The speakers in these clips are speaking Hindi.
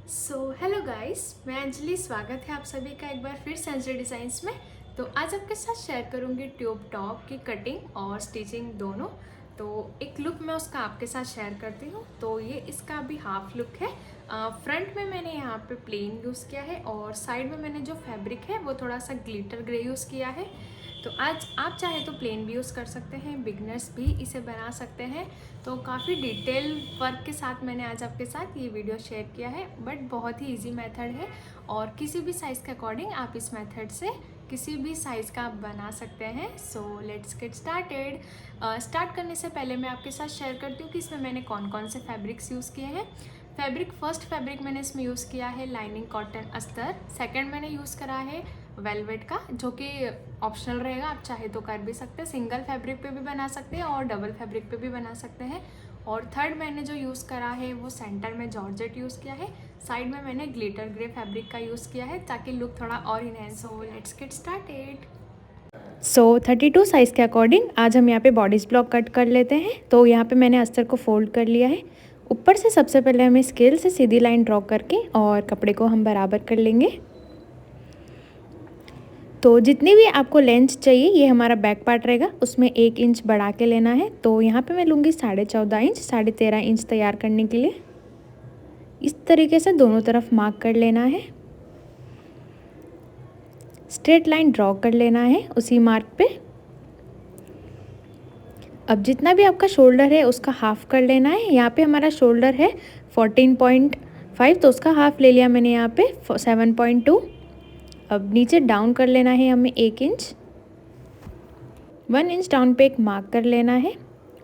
हेलो गाइस, मैं अंजलि। स्वागत है आप सभी का एक बार फिर से अंजलि डिज़ाइंस में। तो आज आपके साथ शेयर करूंगी ट्यूब टॉप की कटिंग और स्टिचिंग दोनों। तो एक लुक मैं उसका आपके साथ शेयर करती हूँ। तो ये इसका अभी हाफ लुक है। फ्रंट में मैंने यहाँ पे प्लेन यूज़ किया है और साइड में मैंने जो फैब्रिक है वो थोड़ा सा ग्लिटर ग्रे यूज़ किया है। तो आज आप चाहे तो प्लेन भी यूज़ कर सकते हैं, बिगनर्स भी इसे बना सकते हैं। तो काफ़ी डिटेल वर्क के साथ मैंने आज आपके साथ ये वीडियो शेयर किया है, बट बहुत ही इजी मेथड है और किसी भी साइज़ के अकॉर्डिंग आप इस मेथड से किसी भी साइज़ का आप बना सकते हैं। So let's get started. Start करने से पहले मैं आपके साथ शेयर करती हूँ कि इसमें मैंने कौन कौन से फैब्रिक्स यूज़ किए हैं। फर्स्ट फैब्रिक मैंने इसमें यूज़ किया है लाइनिंग कॉटन अस्तर। सेकंड मैंने यूज़ करा है वेलवेट का, जो कि ऑप्शनल रहेगा, आप चाहे तो कर भी सकते हैं, सिंगल फैब्रिक पे भी बना सकते हैं और डबल फैब्रिक पे भी बना सकते हैं। और थर्ड मैंने जो यूज़ करा है वो सेंटर में जॉर्जेट यूज़ किया है, साइड में मैंने ग्लिटर ग्रे फैब्रिक का यूज़ किया है ताकि लुक थोड़ा और इनहेंस हो। Let's get started. 32 साइज़ के अकॉर्डिंग आज हम यहाँ पे बॉडीज़ ब्लॉक कट कर लेते हैं। तो यहाँ पे मैंने अस्तर को फोल्ड कर लिया है। ऊपर से सबसे पहले हमें स्केल से सीधी लाइन ड्रॉ करके और कपड़े को हम बराबर कर लेंगे। तो जितनी भी आपको लेंथ चाहिए, ये हमारा बैक पार्ट रहेगा, उसमें 1 इंच बढ़ा के लेना है। तो यहाँ पे मैं लूँगी 14.5 इंच, 13.5 इंच तैयार करने के लिए। इस तरीके से दोनों तरफ मार्क कर लेना है, स्ट्रेट लाइन ड्रॉ कर लेना है उसी मार्क पे। अब जितना भी आपका शोल्डर है उसका हाफ कर लेना है। यहाँ पे हमारा शोल्डर है 14.5, तो उसका हाफ ले लिया मैंने यहाँ पे 7.2। अब नीचे डाउन कर लेना है हमें 1 इंच, 1 इंच डाउन पे एक मार्क कर लेना है।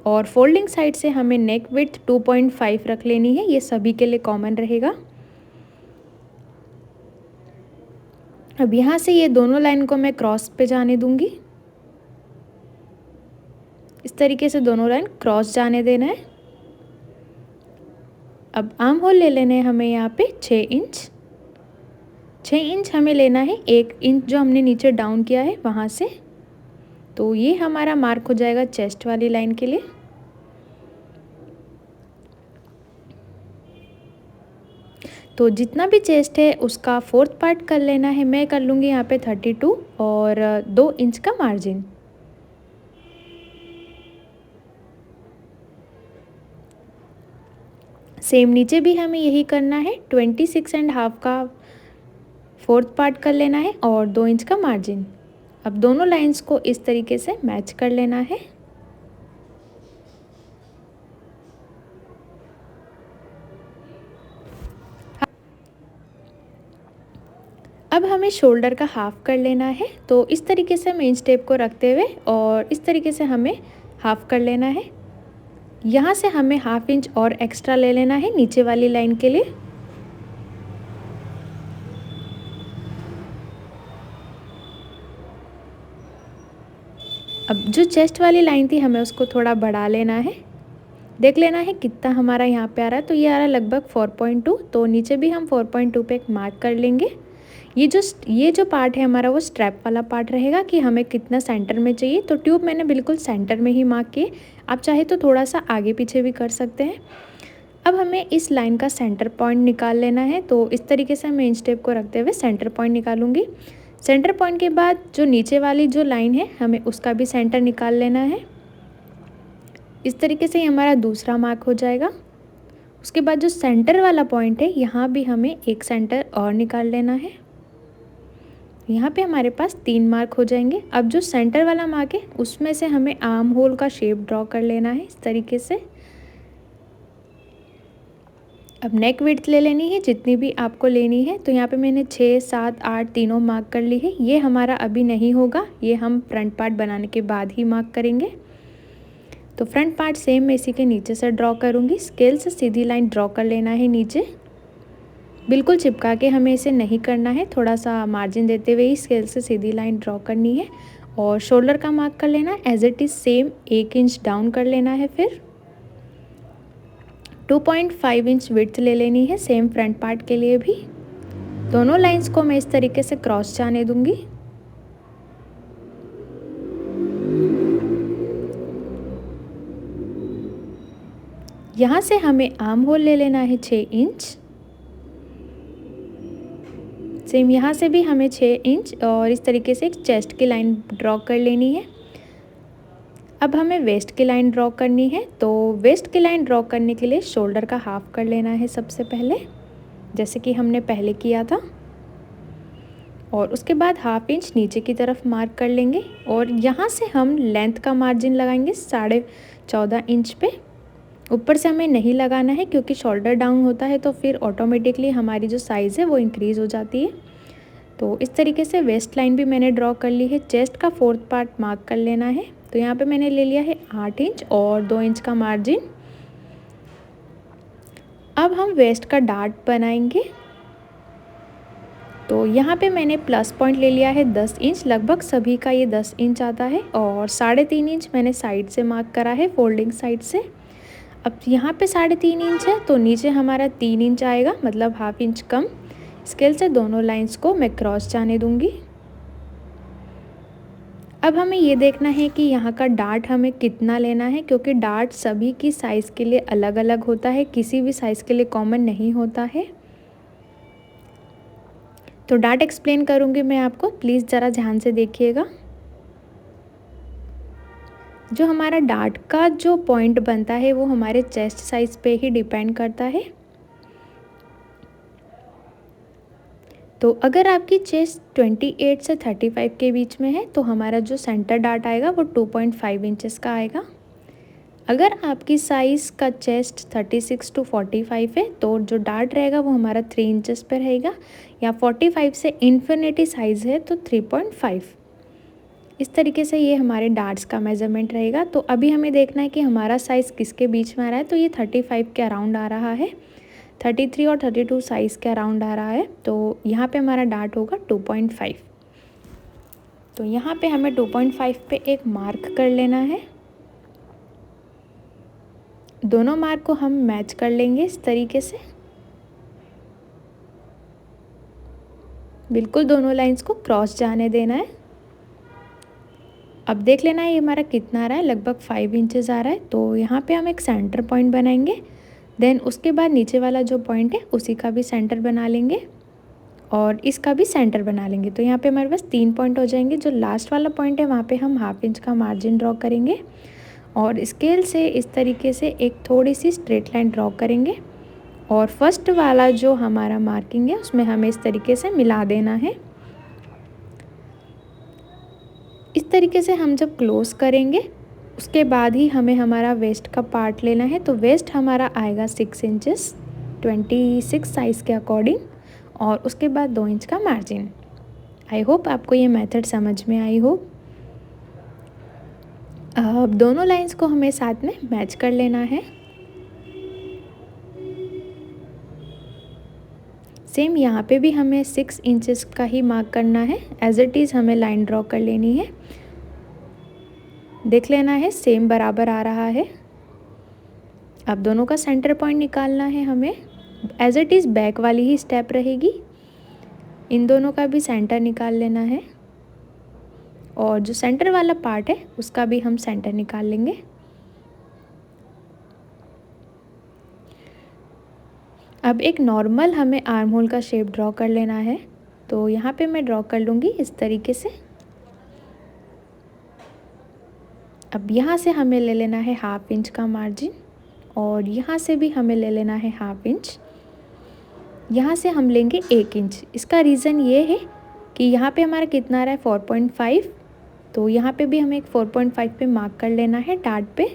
और फोल्डिंग साइड से हमें नेक विड्थ 2.5 रख लेनी है, ये सभी के लिए कॉमन रहेगा। अब यहाँ से ये दोनों लाइन को मैं क्रॉस पे जाने दूंगी। इस तरीके से दोनों लाइन क्रॉस जाने देना है। अब आर्म होल ले लेने हैं हमें यहाँ पे 6 इंच। 6 इंच हमें लेना है, 1 इंच जो हमने नीचे डाउन किया है वहाँ से। तो ये हमारा मार्क हो जाएगा चेस्ट वाली लाइन के लिए। तो जितना भी चेस्ट है उसका 4th पार्ट कर लेना है। मैं कर लूँगी यहाँ पे 32 और 2 इंच का मार्जिन। सेम नीचे भी हमें यही करना है, 26.5 का 4th पार्ट कर लेना है और 2 इंच का मार्जिन। अब दोनों लाइंस को इस तरीके से मैच कर लेना है। अब हमें शोल्डर का हाफ कर लेना है। तो इस तरीके से हमें इंच टेप को रखते हुए और इस तरीके से हमें हाफ कर लेना है। यहाँ से हमें हाफ इंच और एक्स्ट्रा ले लेना है नीचे वाली लाइन के लिए। अब जो चेस्ट वाली लाइन थी हमें उसको थोड़ा बढ़ा लेना है। देख लेना है कितना हमारा यहाँ पे आ रहा है। तो ये आ रहा है लगभग 4.2। तो नीचे भी हम 4.2 पे एक मार्क कर लेंगे। ये जो पार्ट है हमारा वो स्ट्रैप वाला पार्ट रहेगा कि हमें कितना सेंटर में चाहिए। तो ट्यूब मैंने बिल्कुल सेंटर में ही मार्क किए, आप चाहे तो थोड़ा सा आगे पीछे भी कर सकते हैं। अब हमें इस लाइन का सेंटर पॉइंट निकाल लेना है। तो इस तरीके से मैं इंच टेप को रखते हुए सेंटर पॉइंट निकालूंगी। सेंटर पॉइंट के बाद जो नीचे वाली जो लाइन है हमें उसका भी सेंटर निकाल लेना है। इस तरीके से हमारा दूसरा मार्क हो जाएगा। उसके बाद जो सेंटर वाला पॉइंट है यहाँ भी हमें एक सेंटर और निकाल लेना है। यहाँ पे हमारे पास 3 मार्क हो जाएंगे। अब जो सेंटर वाला मार्क है उसमें से हमें आर्म होल का शेप ड्रॉ कर लेना है इस तरीके से। अब नेक विड्थ ले लेनी है जितनी भी आपको लेनी है। तो यहाँ पे मैंने 6, 7, 8 तीनों मार्क कर ली है। ये हमारा अभी नहीं होगा, ये हम फ्रंट पार्ट बनाने के बाद ही मार्क करेंगे। तो फ्रंट पार्ट सेम मैं इसी के नीचे से ड्रॉ करूँगी। स्केल से सीधी लाइन ड्रॉ कर लेना है नीचे, बिल्कुल चिपका के हमें इसे नहीं करना है, थोड़ा सा मार्जिन देते हुए ही स्केल से सीधी लाइन ड्रॉ करनी है। और शोल्डर का मार्क कर लेना as it is same 1 inch down कर लेना है। फिर 2.5 इंच विड्थ ले लेनी है सेम फ्रंट पार्ट के लिए भी। दोनों लाइंस को मैं इस तरीके से क्रॉस जाने दूंगी। यहाँ से हमें आर्म होल ले लेना है 6 इंच। सेम यहाँ से भी हमें 6 इंच और इस तरीके से एक चेस्ट की लाइन ड्रॉ कर लेनी है। अब हमें वेस्ट की लाइन ड्रॉ करनी है। तो वेस्ट की लाइन ड्रॉ करने के लिए शोल्डर का हाफ कर लेना है सबसे पहले, जैसे कि हमने पहले किया था, और उसके बाद हाफ इंच नीचे की तरफ मार्क कर लेंगे और यहाँ से हम लेंथ का मार्जिन लगाएंगे 14.5 इंच पे। ऊपर से हमें नहीं लगाना है क्योंकि शोल्डर डाउन होता है तो फिर ऑटोमेटिकली हमारी जो साइज़ है वो इंक्रीज़ हो जाती है। तो इस तरीके से वेस्ट लाइन भी मैंने ड्रॉ कर ली है। चेस्ट का 4th पार्ट मार्क कर लेना है। तो यहाँ पे मैंने ले लिया है 8 इंच और 2 इंच का मार्जिन। अब हम वेस्ट का डार्ट बनाएंगे। तो यहाँ पे मैंने प्लस पॉइंट ले लिया है 10 इंच, लगभग सभी का ये 10 इंच आता है, और 3.5 इंच मैंने साइड से मार्क करा है, फोल्डिंग साइड से। अब यहाँ पे 3.5 इंच है तो नीचे हमारा 3 इंच आएगा, मतलब हाफ इंच कम। स्केल से दोनों लाइंस को मैं क्रॉस जाने दूंगी। अब हमें ये देखना है कि यहाँ का डार्ट हमें कितना लेना है, क्योंकि डार्ट सभी की साइज़ के लिए अलग अलग होता है, किसी भी साइज़ के लिए कॉमन नहीं होता है। तो डार्ट एक्सप्लेन करूँगी मैं आपको, प्लीज़ ज़रा ध्यान से देखिएगा। जो हमारा डार्ट का जो पॉइंट बनता है वो हमारे चेस्ट साइज़ पे ही डिपेंड करता है। तो अगर आपकी चेस्ट 28 से 35 के बीच में है तो हमारा जो सेंटर डार्ट आएगा वो 2.5 इंचेस का आएगा। अगर आपकी साइज़ का चेस्ट 36 to 45 है तो जो डार्ट रहेगा वो हमारा 3 इंचेस पर रहेगा, या 45 से इन्फिनिटी साइज़ है तो 3.5। इस तरीके से ये हमारे डार्ट्स का मेज़रमेंट रहेगा। तो अभी हमें देखना है कि हमारा साइज़ किसके बीच में आ रहा है। तो ये 35 के अराउंड आ रहा है, 33 और 32 साइज़ के अराउंड आ रहा है। तो यहाँ पे हमारा डार्ट होगा 2.5। तो यहाँ पे हमें 2.5 पे एक मार्क कर लेना है। दोनों मार्क को हम मैच कर लेंगे इस तरीके से, बिल्कुल दोनों लाइंस को क्रॉस जाने देना है। अब देख लेना है ये हमारा कितना आ रहा है, लगभग 5 इंचेस आ रहा है। तो यहाँ पे हम एक सेंटर पॉइंट बनाएंगे, देन उसके बाद नीचे वाला जो पॉइंट है उसी का भी सेंटर बना लेंगे और इसका भी सेंटर बना लेंगे। तो यहाँ पे हमारे पास 3 पॉइंट हो जाएंगे। जो लास्ट वाला पॉइंट है वहाँ पे हम हाफ इंच का मार्जिन ड्रॉ करेंगे और स्केल से इस तरीके से एक थोड़ी सी स्ट्रेट लाइन ड्रॉ करेंगे, और फर्स्ट वाला जो हमारा मार्किंग है उसमें हमें इस तरीके से मिला देना है। इस तरीके से हम जब क्लोज करेंगे उसके बाद ही हमें हमारा वेस्ट का पार्ट लेना है। तो वेस्ट हमारा आएगा 6 इंचेस 26 साइज़ के अकॉर्डिंग, और उसके बाद 2 इंच का मार्जिन। आई होप आपको ये मेथड समझ में आई हो। अब दोनों लाइंस को हमें साथ में मैच कर लेना है। सेम यहाँ पे भी हमें 6 इंचेस का ही मार्क करना है, एज इट इज़ हमें लाइन ड्रॉ कर लेनी है। देख लेना है सेम बराबर आ रहा है। अब दोनों का सेंटर पॉइंट निकालना है हमें, एज इट इज़ बैक वाली ही स्टेप रहेगी। इन दोनों का भी सेंटर निकाल लेना है, और जो सेंटर वाला पार्ट है उसका भी हम सेंटर निकाल लेंगे। अब एक नॉर्मल हमें आर्म होल का शेप ड्रॉ कर लेना है। तो यहाँ पे मैं ड्रॉ कर लूँगी इस तरीके से। अब यहाँ से हमें ले लेना है हाफ इंच का मार्जिन, और यहाँ से भी हमें ले लेना है हाफ इंच। यहाँ से हम लेंगे 1 इंच। इसका रीज़न ये है कि यहाँ पे हमारा कितना आ रहा है 4.5, तो यहाँ पे भी हमें एक 4.5 पे मार्क कर लेना है डार्ट पे।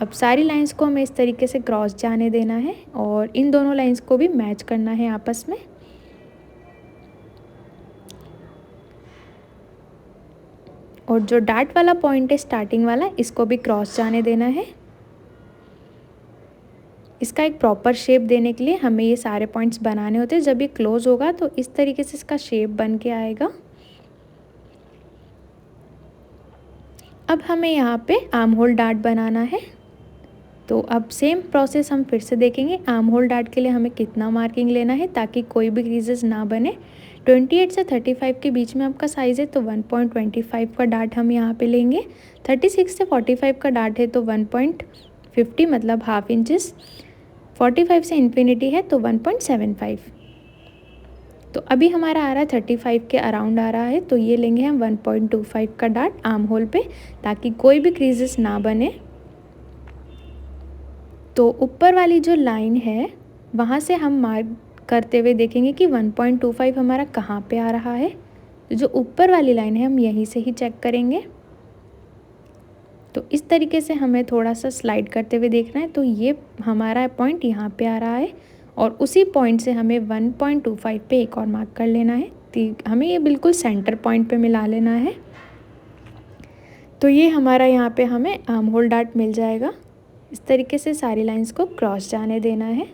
अब सारी लाइंस को हमें इस तरीके से क्रॉस जाने देना है और इन दोनों लाइंस को भी मैच करना है आपस में। और जो डार्ट वाला पॉइंट है स्टार्टिंग वाला, इसको भी क्रॉस जाने देना है। इसका एक प्रॉपर शेप देने के लिए हमें ये सारे पॉइंट्स बनाने होते हैं। जब ये क्लोज होगा तो इस तरीके से इसका शेप बन के आएगा। अब हमें यहाँ पे आर्म होल डार्ट बनाना है। तो अब सेम प्रोसेस हम फिर से देखेंगे। आर्म होल डार्ट के लिए हमें कितना मार्किंग लेना है ताकि कोई भी क्रीजेस ना बने। 28 से 35 के बीच में आपका साइज़ है तो 1.25 का डार्ट हम यहाँ पे लेंगे। 36 से 45 का डार्ट है तो 1.50 मतलब हाफ इंचेस। 45 से इन्फिनिटी है तो 1.75। तो अभी हमारा आ रहा है 35 के अराउंड आ रहा है, तो ये लेंगे हम 1.25 का डार्ट आर्म होल पे, ताकि कोई भी क्रीजेस ना बने। तो ऊपर वाली जो लाइन है वहाँ से हम मार्क करते हुए देखेंगे कि 1.25 हमारा कहाँ पे आ रहा है। तो जो ऊपर वाली लाइन है हम यहीं से ही चेक करेंगे। तो इस तरीके से हमें थोड़ा सा स्लाइड करते हुए देखना है। तो ये हमारा पॉइंट यहाँ पे आ रहा है और उसी पॉइंट से हमें 1.25 पे एक और मार्क कर लेना है। तो हमें ये बिल्कुल सेंटर पॉइंट पे मिला लेना है। तो ये हमारा यहाँ पे हमें आर्म होल डार्ट मिल जाएगा। इस तरीके से सारी लाइंस को क्रॉस जाने देना है।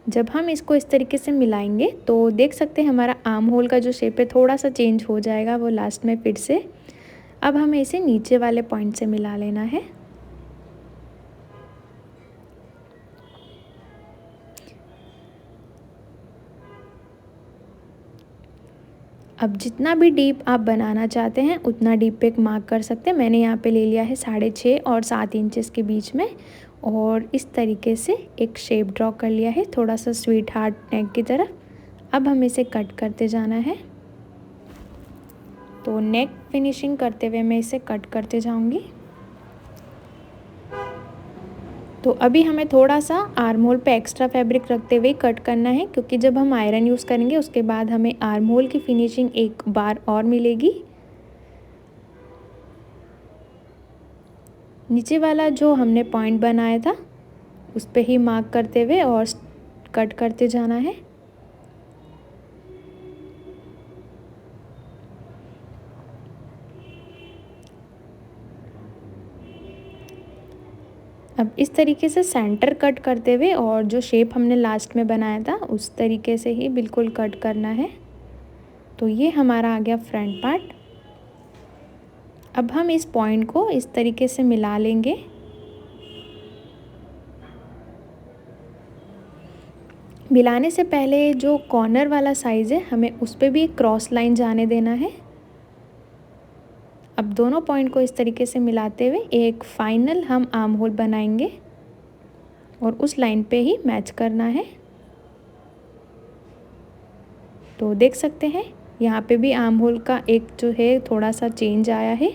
जब हम इसको इस तरीके से मिलाएंगे तो देख सकते हैं हमारा आर्म होल का जो शेप है थोड़ा सा चेंज हो जाएगा वो लास्ट में फिर से। अब हमें इसे नीचे वाले पॉइंट से मिला लेना है। अब जितना भी डीप आप बनाना चाहते हैं उतना डीप पे एक मार्क कर सकते हैं। मैंने यहाँ पे ले लिया है 6.5 और 7 इंचेस के बीच में, और इस तरीके से एक शेप ड्रॉ कर लिया है थोड़ा सा स्वीट हार्ट नेक की तरफ। अब हमें इसे कट करते जाना है। तो नेक फिनिशिंग करते हुए मैं इसे कट करते जाऊंगी। तो अभी हमें थोड़ा सा आर्म होल पे एक्स्ट्रा फैब्रिक रखते हुए कट करना है, क्योंकि जब हम आयरन यूज़ करेंगे उसके बाद हमें आर्म होल की फिनिशिंग एक बार और मिलेगी। नीचे वाला जो हमने पॉइंट बनाया था उस पे ही मार्क करते हुए और कट करते जाना है। अब इस तरीके से सेंटर कट करते हुए और जो शेप हमने लास्ट में बनाया था उस तरीके से ही बिल्कुल कट करना है। तो ये हमारा आ गया फ्रंट पार्ट। अब हम इस पॉइंट को इस तरीके से मिला लेंगे। मिलाने से पहले जो कॉर्नर वाला साइज़ है हमें उस पर भी एक क्रॉस लाइन जाने देना है। अब दोनों पॉइंट को इस तरीके से मिलाते हुए एक फाइनल हम आर्म होल बनाएंगे और उस लाइन पे ही मैच करना है। तो देख सकते हैं यहाँ पे भी आर्म होल का एक जो है थोड़ा सा चेंज आया है।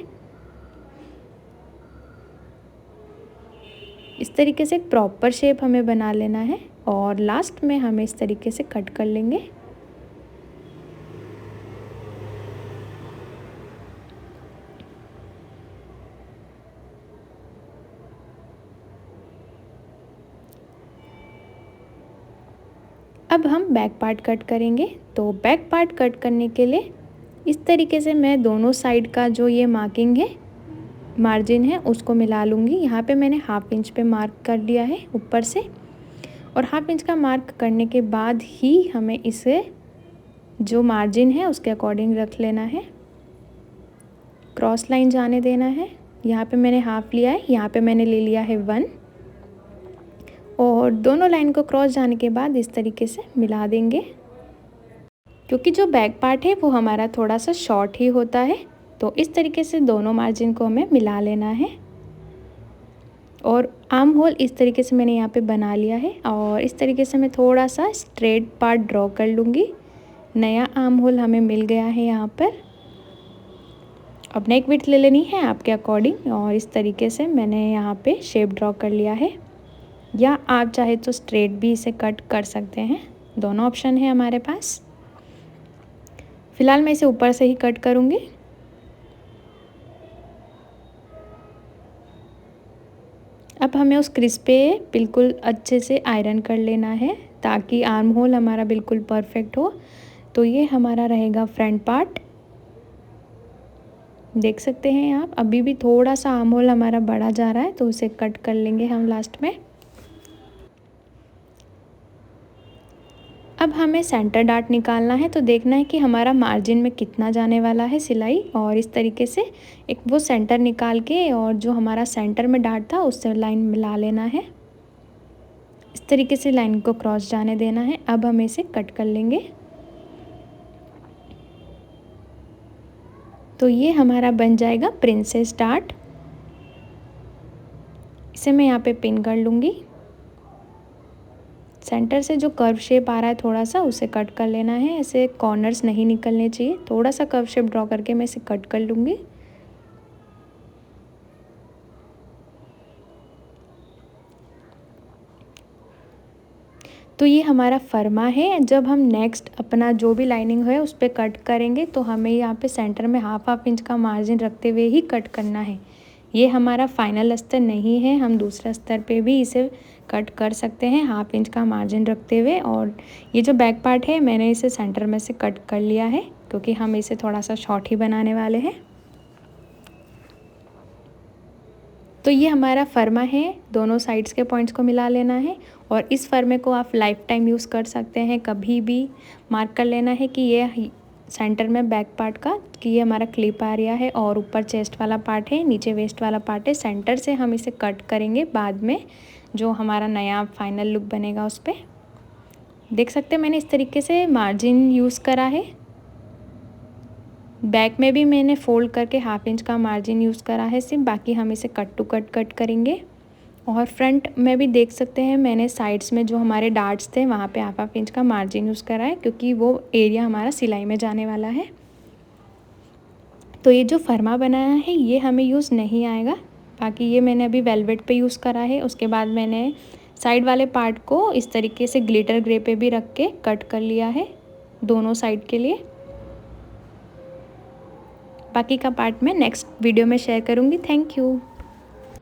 इस तरीके से एक प्रॉपर शेप हमें बना लेना है और लास्ट में हमें इस तरीके से कट कर लेंगे। अब हम बैक पार्ट कट करेंगे। तो बैक पार्ट कट करने के लिए इस तरीके से मैं दोनों साइड का जो ये मार्किंग है मार्जिन है उसको मिला लूँगी। यहाँ पे मैंने 1/2 इंच पे मार्क कर लिया है ऊपर से, और 1/2 इंच का मार्क करने के बाद ही हमें इसे जो मार्जिन है उसके अकॉर्डिंग रख लेना है। क्रॉस लाइन जाने देना है। यहाँ पे मैंने 1/2 लिया है, यहाँ पे मैंने ले लिया है 1, और दोनों लाइन को क्रॉस जाने के बाद इस तरीके से मिला देंगे। क्योंकि जो बैक पार्ट है वो हमारा थोड़ा सा शॉर्ट ही होता है, तो इस तरीके से दोनों मार्जिन को हमें मिला लेना है। और आर्म होल इस तरीके से मैंने यहाँ पे बना लिया है, और इस तरीके से मैं थोड़ा सा स्ट्रेट पार्ट ड्रॉ कर लूँगी। नया आर्म होल हमें मिल गया है यहाँ पर। अब नेक विड्थ ले लेनी है आपके अकॉर्डिंग, और इस तरीके से मैंने यहाँ पे शेप ड्रॉ कर लिया है, या आप चाहे तो स्ट्रेट भी इसे कट कर सकते हैं। दोनों ऑप्शन है हमारे पास। फ़िलहाल मैं इसे ऊपर से ही कट करूँगी। अब हमें उस क्रिस पे बिल्कुल अच्छे से आयरन कर लेना है ताकि आर्म होल हमारा बिल्कुल परफेक्ट हो। तो ये हमारा रहेगा फ्रंट पार्ट। देख सकते हैं आप, अभी भी थोड़ा सा आर्म होल हमारा बढ़ा जा रहा है, तो उसे कट कर लेंगे हम लास्ट में। अब हमें सेंटर डार्ट निकालना है। तो देखना है कि हमारा मार्जिन में कितना जाने वाला है सिलाई, और इस तरीके से एक वो सेंटर निकाल के और जो हमारा सेंटर में डार्ट था उससे लाइन मिला लेना है। इस तरीके से लाइन को क्रॉस जाने देना है। अब हम इसे कट कर लेंगे। तो ये हमारा बन जाएगा प्रिंसेस डार्ट। इसे मैं यहाँ पे पिन कर लूँगी। सेंटर से जो कर्व शेप आ रहा है थोड़ा सा उसे कट कर लेना है। ऐसे कॉर्नर्स नहीं निकलने चाहिए, थोड़ा सा कर्व शेप ड्रॉ करके मैं इसे कट कर लूँगी। तो ये हमारा फर्मा है। जब हम नेक्स्ट अपना जो भी लाइनिंग है उस पर कट करेंगे तो हमें यहाँ पे सेंटर में हाफ इंच का मार्जिन रखते हुए ही कट करना है। ये हमारा फाइनल अस्तर नहीं है, हम दूसरा अस्तर पे भी इसे कट कर सकते हैं हाफ इंच का मार्जिन रखते हुए। और ये जो बैक पार्ट है मैंने इसे सेंटर में से कट कर लिया है क्योंकि हम इसे थोड़ा सा शॉर्ट ही बनाने वाले हैं। तो ये हमारा फर्मा है, दोनों साइड्स के पॉइंट्स को मिला लेना है। और इस फर्मे को आप लाइफ टाइम यूज़ कर सकते हैं, कभी भी मार्क कर लेना है कि ये सेंटर में बैक पार्ट का कि ये हमारा क्लिप आ रहा है और ऊपर चेस्ट वाला पार्ट है, नीचे वेस्ट वाला पार्ट है। सेंटर से हम इसे कट करेंगे बाद में, जो हमारा नया फाइनल लुक बनेगा उस पर। देख सकते हैं मैंने इस तरीके से मार्जिन यूज़ करा है। बैक में भी मैंने फोल्ड करके हाफ इंच का मार्जिन यूज़ करा है सिर्फ, बाकी हम इसे कट टू कट करेंगे। और फ्रंट में भी देख सकते हैं मैंने साइड्स में जो हमारे डार्ट्स थे वहाँ पे हाफ इंच का मार्जिन यूज़ करा है क्योंकि वो एरिया हमारा सिलाई में जाने वाला है। तो ये जो फर्मा बनाया है ये हमें यूज़ नहीं आएगा, बाकी ये मैंने अभी वेलवेट पे यूज़ करा है। उसके बाद मैंने साइड वाले पार्ट को इस तरीके से ग्लिटर ग्रे पे भी रख के कट कर लिया है दोनों साइड के लिए। बाकी का पार्ट मैं नेक्स्ट वीडियो में शेयर करूँगी। Thank you.